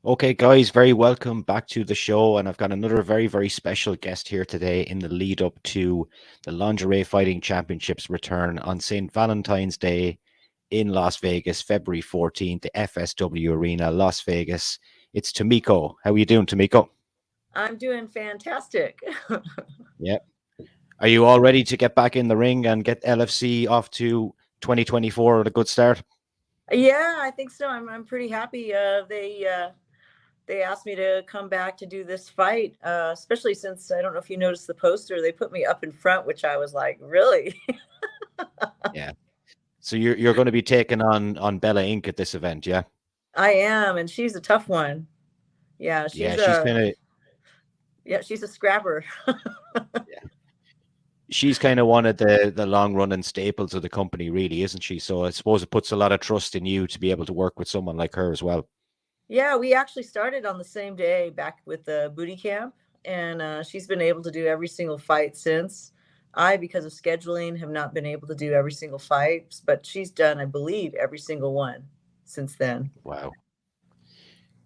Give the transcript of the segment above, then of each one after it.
Okay, guys, very welcome back to the show. And I've got another very, very special guest here today in the lead up to the Lingerie Fighting Championships return on St. Valentine's Day in Las Vegas, February 14th, the FSW Arena, Las Vegas. It's Tomiko. How are you doing, Tomiko? I'm doing fantastic. Yeah. Are you all ready to get back in the ring and get LFC off to 2024 at a good start? Yeah, I think so. I'm pretty happy. They asked me to come back to do this fight, especially since I don't know if you noticed the poster. They put me up in front, which I was like, really? Yeah. So you're going to be taking on Bella Inc. at this event, yeah? I am, and she's a tough one. Yeah, Yeah, she's kind of she's a scrapper. she's kind of one of the long running staples of the company, really, isn't she? So I suppose it puts a lot of trust in you to be able to work with someone like her as well. Yeah, we actually started on the same day back with the booty camp, and she's been able to do every single fight since. I, because of scheduling, have not been able to do every single fight, but she's done, I believe, every single one since then. Wow.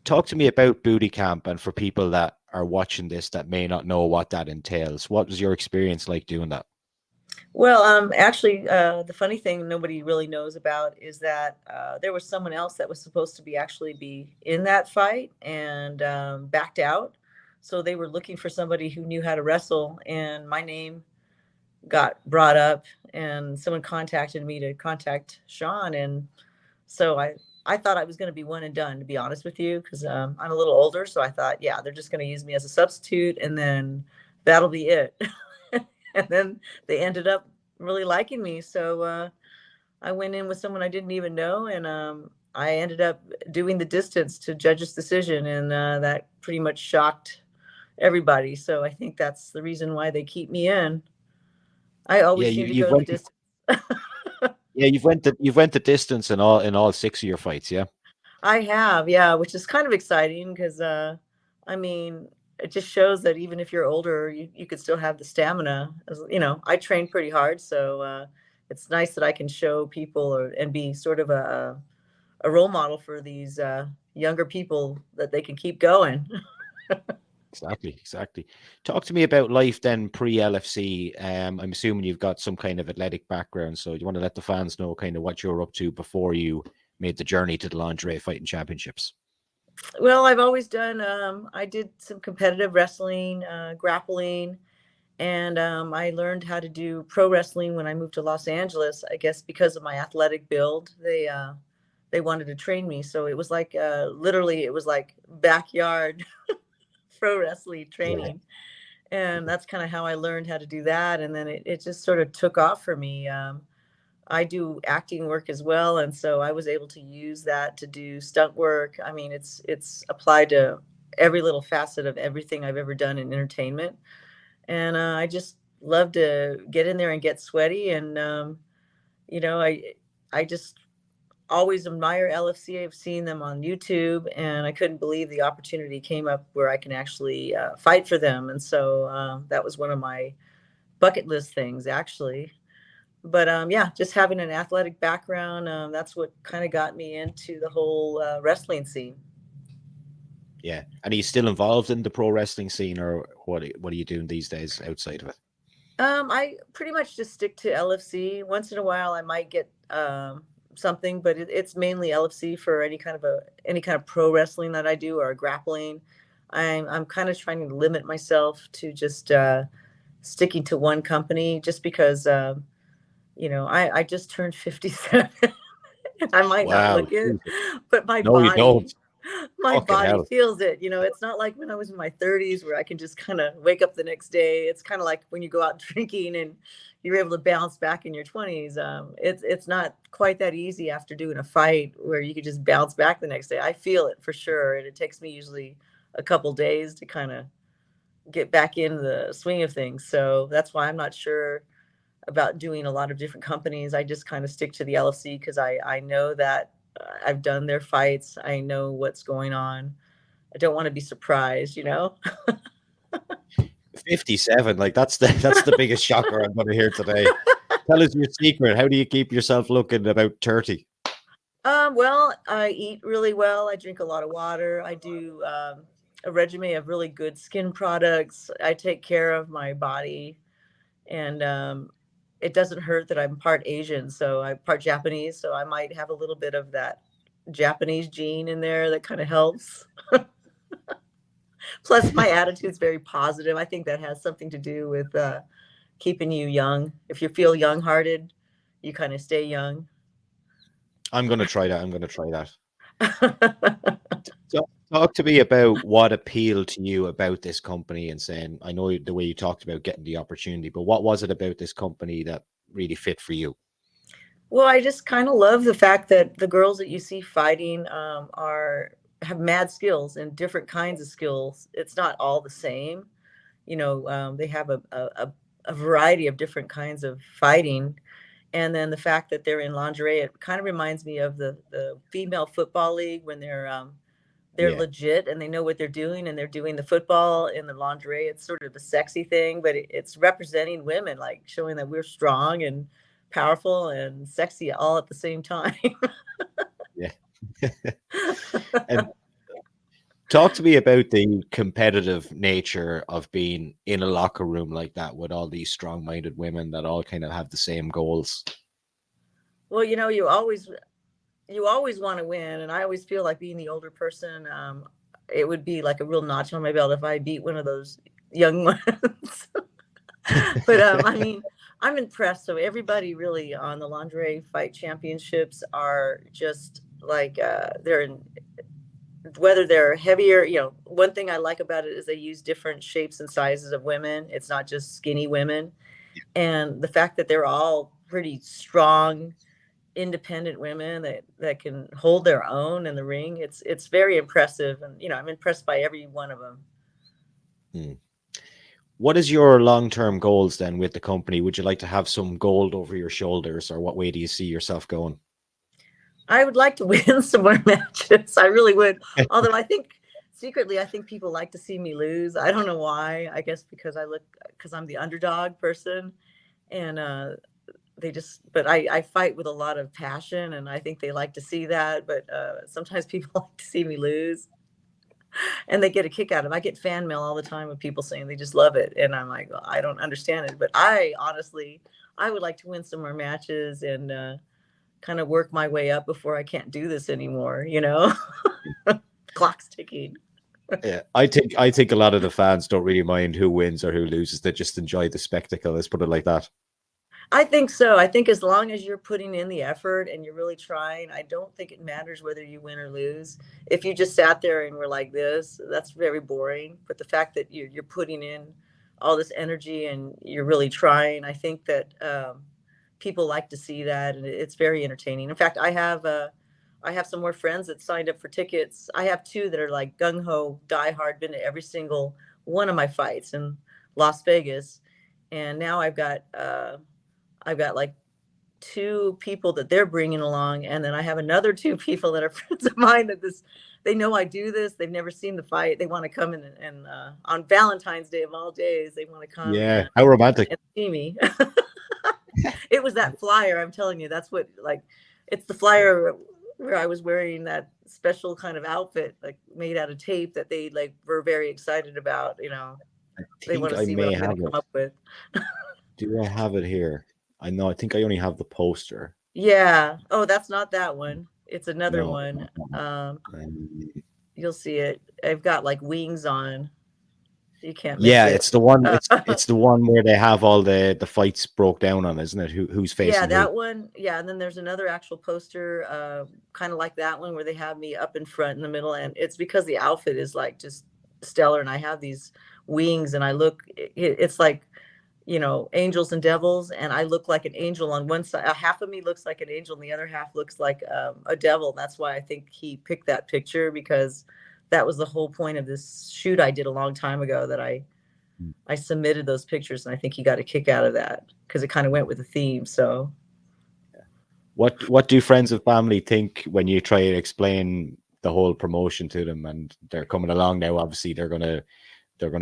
Talk to me about booty camp, and for people that are watching this that may not know what that entails, what was your experience like doing that? Well, actually, the funny thing nobody really knows about is that there was someone else that was supposed to be actually be in that fight and backed out. So they were looking for somebody who knew how to wrestle, and my name got brought up, and someone contacted me to contact Sean, and so I thought I was going to be one and done, to be honest with you, because I'm a little older. So I thought, yeah, they're just going to use me as a substitute, and then that'll be it. And then they ended up really liking me. So I went in with someone I didn't even know, and I ended up doing the distance to judge's decision, and that pretty much shocked everybody. So I think that's the reason why they keep me in. I Yeah, always you seem to you've go the went distance. yeah you've went the distance in all six of your fights, yeah. I have, yeah, which is kind of exciting because, I mean, it just shows that even if you're older, you could still have the stamina. I train pretty hard, so it's nice that I can show people and be sort of a role model for these younger people that they can keep going. Exactly. Talk to me about life then pre LFC. I'm assuming you've got some kind of athletic background, so you want to let the fans know kind of what you were up to before you made the journey to the lingerie fighting championships. Well, I've always done, I did some competitive wrestling, grappling, and I learned how to do pro wrestling when I moved to Los Angeles. I guess because of my athletic build, they wanted to train me. So it was like literally, it was like backyard pro wrestling Yeah. training, and that's kind of how I learned how to do that. And then it just sort of took off for me. I do acting work as well, and so I was able to use that to do stunt work. I mean, it's applied to every little facet of everything I've ever done in entertainment, and I just love to get in there and get sweaty. And you know, I just always admire LFC. I've seen them on YouTube, and I couldn't believe the opportunity came up where I can actually fight for them. And so that was one of my bucket list things, actually. But yeah, just having an athletic background, that's what kind of got me into the whole wrestling scene. Yeah. And are you still involved in the pro wrestling scene, or what are you doing these days outside of it? I pretty much just stick to LFC. Once in a while, I might get something, but it's mainly LFC for any kind of pro wrestling that I do or grappling. I'm kind of trying to limit myself to just sticking to one company, just because I just turned 57. I might not Wow. look it, Jesus. but my No, you body don't. my Fucking body hell. feels it. It's not like when I was in my 30s where I can just kind of wake up the next day. It's kind of like when you go out drinking and you're able to bounce back in your 20s. It's not quite that easy after doing a fight where you could just bounce back the next day. I feel it for sure, and it takes me usually a couple days to kind of get back in the swing of things. So that's why I'm not sure about doing a lot of different companies. I just kind of stick to the LFC because I know that I've done their fights. I know what's going on. I don't want to be surprised. 57. Like that's the biggest shocker I'm gonna hear today. Tell us your secret. How do you keep yourself looking about 30? Well, I eat really well. I drink a lot of water. I do a regimen of really good skin products. I take care of my body, and it doesn't hurt that I'm part Asian, so I'm part Japanese, so I might have a little bit of that Japanese gene in there that kind of helps. Plus, my attitude's very positive. I think that has something to do with keeping you young. If you feel young-hearted, you kind of stay young. I'm going to try that. I'm going to try that. So talk to me about what appealed to you about this company and saying, I know the way you talked about getting the opportunity, but what was it about this company that really fit for you? Well, I just kind of love the fact that the girls that you see fighting are have mad skills and different kinds of skills. It's not all the same. They have a variety of different kinds of fighting. And then the fact that they're in lingerie, it kind of reminds me of the female football league when they're Yeah. legit and they know what they're doing and they're doing the football in the lingerie. It's sort of a sexy thing, but it's representing women, like showing that we're strong and powerful and sexy all at the same time. Yeah. And talk to me about the competitive nature of being in a locker room like that with all these strong-minded women that all kind of have the same goals. Well, you always want to win, and I always feel like being the older person, it would be like a real notch on my belt if I beat one of those young ones. But I mean, I'm impressed. So everybody really on the lingerie fight championships are just like they're in, whether they're heavier. One thing I like about it is they use different shapes and sizes of women. It's not just skinny women, and the fact that they're all pretty strong, independent women that can hold their own in the ring. It's very impressive, and I'm impressed by every one of them. Hmm. What is your long-term goals then with the company? Would you like to have some gold over your shoulders, or what way do you see yourself going? I would like to win some more matches. I really would. Although I think secretly, I think people like to see me lose. I don't know why. I guess because I'm the underdog person, and but I fight with a lot of passion, and I think they like to see that. But sometimes people like to see me lose, and they get a kick out of it. I get fan mail all the time with people saying they just love it, and I'm like, well, I don't understand it, but I honestly, I would like to win some more matches and kind of work my way up before I can't do this anymore. Clock's ticking. Yeah, I think a lot of the fans don't really mind who wins or who loses. They just enjoy the spectacle. Let's put it like that. I think so. I think as long as you're putting in the effort and you're really trying, I don't think it matters whether you win or lose. If you just sat there and were like this, that's very boring. But the fact that you're putting in all this energy and you're really trying, I think that people like to see that, and it's very entertaining. In fact, I have some more friends that signed up for tickets. I have two that are like gung ho, die hard, been to every single one of my fights in Las Vegas, and now I've got like two people that they're bringing along, and then I have another two people that are friends of mine that they know I do this. They've never seen the fight. They want to come in and on Valentine's Day of all days, they want to come Yeah, how romantic. and see me. It was that flyer. I'm telling you, that's what like. It's the flyer where I was wearing that special kind of outfit, like made out of tape, that they like were very excited about. I They want think to I see what may I'm going have to come it. up with. Do I have it here? I know. I think I only have the poster. Yeah. Oh, that's not that one. It's another No. one. Um, You'll see it. I've got like wings on. You can't miss yeah, it. it's the one. Uh, It's the one where they have all the fights broke down on, isn't it? Who's yeah, facing who? that one. Yeah, and then there's another actual poster, kind of like that one, where they have me up in front in the middle, and it's because the outfit is like just stellar, and I have these wings, and it's like angels and devils, and I look like an angel on one side. Half of me looks like an angel, and the other half looks like a devil. That's why I think he picked that picture, because that was the whole point of this shoot I did a long time ago. That I submitted those pictures, and I think he got a kick out of that because it kind of went with the theme. So What do friends and family think when you try to explain the whole promotion to them, and they're coming along now? Obviously, they're gonna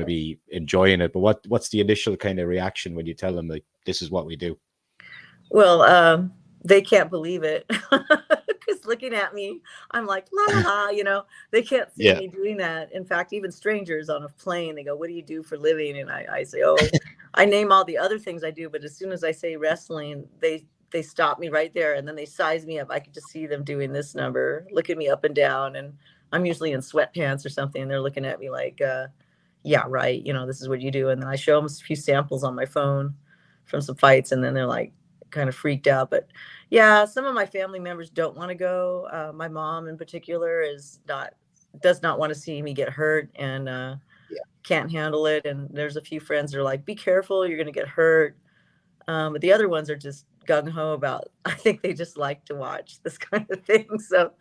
be enjoying it. But what's the initial kind of reaction when you tell them like this is what we do? well, they can't believe it Because looking at me, I'm like, la la la, they can't see Yeah. me doing that. In fact, even strangers on a plane, they go, what do you do for a living? And I say, oh, I name all the other things I do. But as soon as I say wrestling, they stop me right there, and then they size me up. I could just see them doing this number, looking me up and down. And I'm usually in sweatpants or something. And they're looking at me like, yeah, right. This is what you do. And then I show them a few samples on my phone from some fights. And then they're like kind of freaked out. But yeah, some of my family members don't want to go. My mom in particular does not want to see me get hurt, and Yeah. can't handle it. And there's a few friends that are like, be careful, you're going to get hurt. But the other ones are just gung ho about, I think they just like to watch this kind of thing. So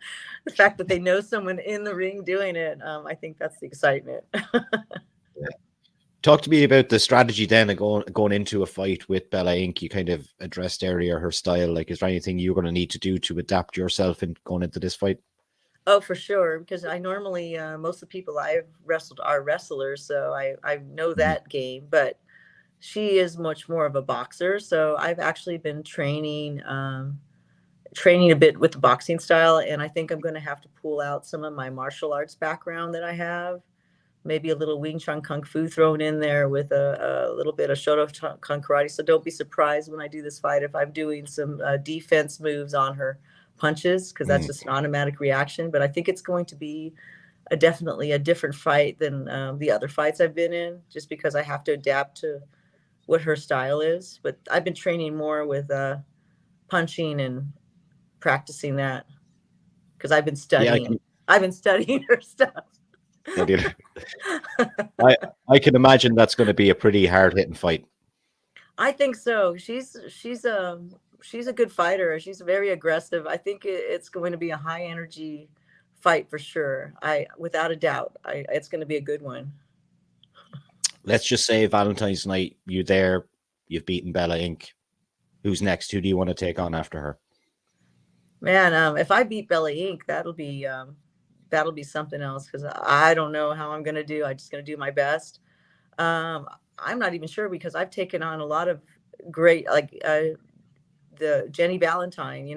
the fact that they know someone in the ring doing it, I think that's the excitement. Yeah. Talk to me about the strategy then of going into a fight with Bella Inc. You kind of addressed earlier her style. Like, is there anything you're going to need to do to adapt yourself in going into this fight? Oh, for sure. Because I normally, most of the people I've wrestled are wrestlers. So I know that game. But she is much more of a boxer. So I've actually been training a bit with the boxing style. And I think I'm going to have to pull out some of my martial arts background that I have. Maybe a little Wing Chun Kung Fu thrown in there with a little bit of Shotokan Karate. So don't be surprised when I do this fight if I'm doing some defense moves on her punches, because that's just an automatic reaction. But I think it's going to be definitely a different fight than the other fights I've been in, just because I have to adapt to what her style is. But I've been training more with punching and practicing that, because I've been Yeah, studying. I've been studying her stuff. I can imagine that's going to be a pretty hard hitting fight. I think so. She's a good fighter. She's very aggressive. I think it's going to be a high energy fight for sure. Without a doubt, it's going to be a good one. Let's just say Valentine's night, you've beaten Bella Inc. Who's next? Who do you want to take on after her? Man, if I beat Bella Inc., that'll be something else, because I don't know how I'm going to do. I'm just going to do my best. I'm not even sure, because I've taken on a lot of great, like the Jenny Valentine,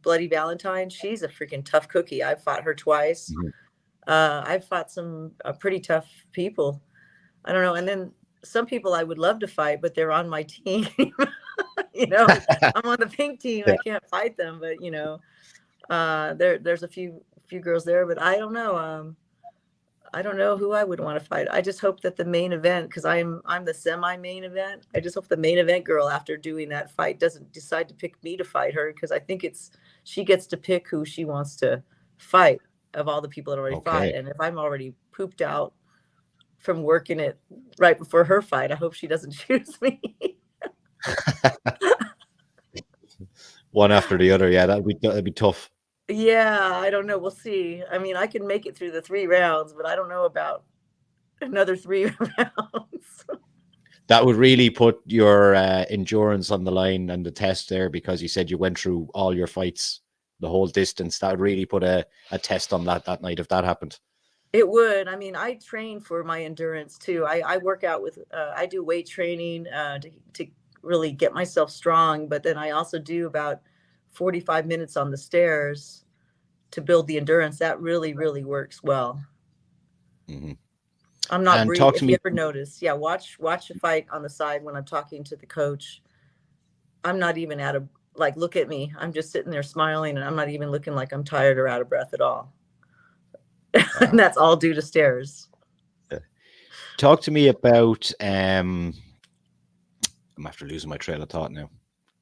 Bloody Valentine. She's a freaking tough cookie. I've fought her twice. I've fought some pretty tough people. I don't know. And then some people I would love to fight, but they're on my team. I'm on the pink team. Yeah. I can't fight them, but there's a few girls there, but I don't know. I don't know who I would want to fight. I just hope that the main event, because I'm the semi-main event. I just hope the main event girl, after doing that fight, doesn't decide to pick me to fight her, because I think she gets to pick who she wants to fight of all the people that already fought. And if I'm already pooped out from working it right before her fight, I hope she doesn't choose me. One after the other. Yeah, that'd be tough. Yeah, I don't know. We'll see. I mean, I can make it through the 3 rounds, but I don't know about another 3 rounds. That would really put your endurance on the line and the test there, because you said you went through all your fights, the whole distance. That would really put a test on that night if that happened. It would. I mean, I train for my endurance too. I work out with, I do weight training to really get myself strong. But then I also do about 45 minutes on the stairs to build the endurance. That really, really works well. Mm-hmm. I'm not breathing. If you ever notice, watch a fight on the side when I'm talking to the coach. I'm not even look at me. I'm just sitting there smiling, and I'm not even looking like I'm tired or out of breath at all. And that's all due to stairs. Talk to me about I'm after losing my trail of thought now.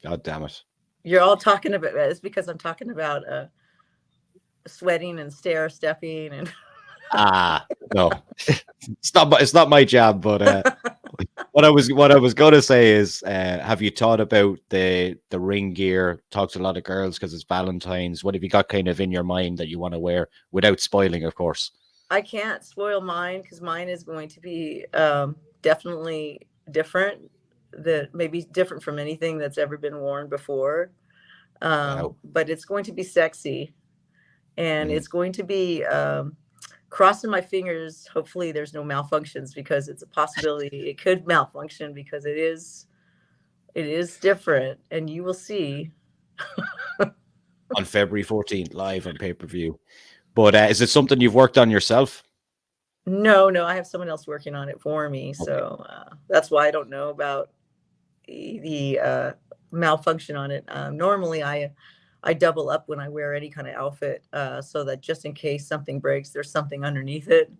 God damn it. You're all talking about it's because I'm talking about sweating and stair stepping and no. It's not my job, but what I was gonna say is, have you thought about the ring gear? Talked to a lot of girls because it's Valentine's. What have you got kind of in your mind that you want to wear, without spoiling, of course? I can't spoil mine, because mine is going to be definitely different. That maybe different from anything that's ever been worn before. Wow. But it's going to be sexy, and it's going to be crossing my fingers. Hopefully there's no malfunctions, because it's a possibility it could malfunction, because it is different, and you will see. on February 14th, live on pay-per-view. But is it something you've worked on yourself? No, I have someone else working on it for me. Okay. So that's why I don't know about the malfunction on it. Normally, I double up when I wear any kind of outfit, so that just in case something breaks, there's something underneath it.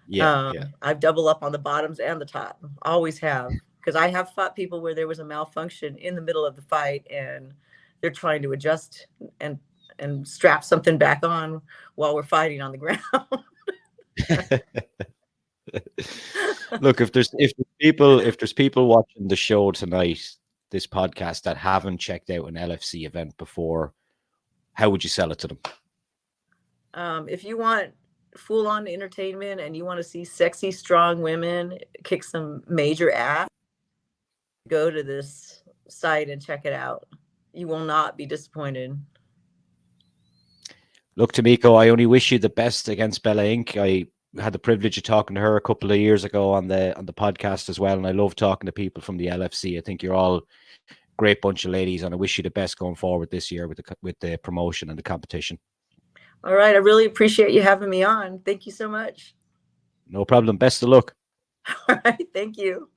Yeah, yeah. I've double up on the bottoms and the top. Always have, because I have fought people where there was a malfunction in the middle of the fight, and they're trying to adjust and strap something back on while we're fighting on the ground. Look, if there's people watching the show tonight, this podcast, that haven't checked out an LFC event before, how would you sell it to them? If you want full on entertainment and you want to see sexy, strong women kick some major ass, go to this site and check it out. You will not be disappointed. Look, Tomiko, I only wish you the best against Bella Inc. I had the privilege of talking to her a couple of years ago on the podcast as well, and I love talking to people from the LFC. I think you're all great bunch of ladies, and I wish you the best going forward this year with the promotion and the competition. All right, I really appreciate you having me on. Thank you so much. No problem. Best of luck. All right, thank you.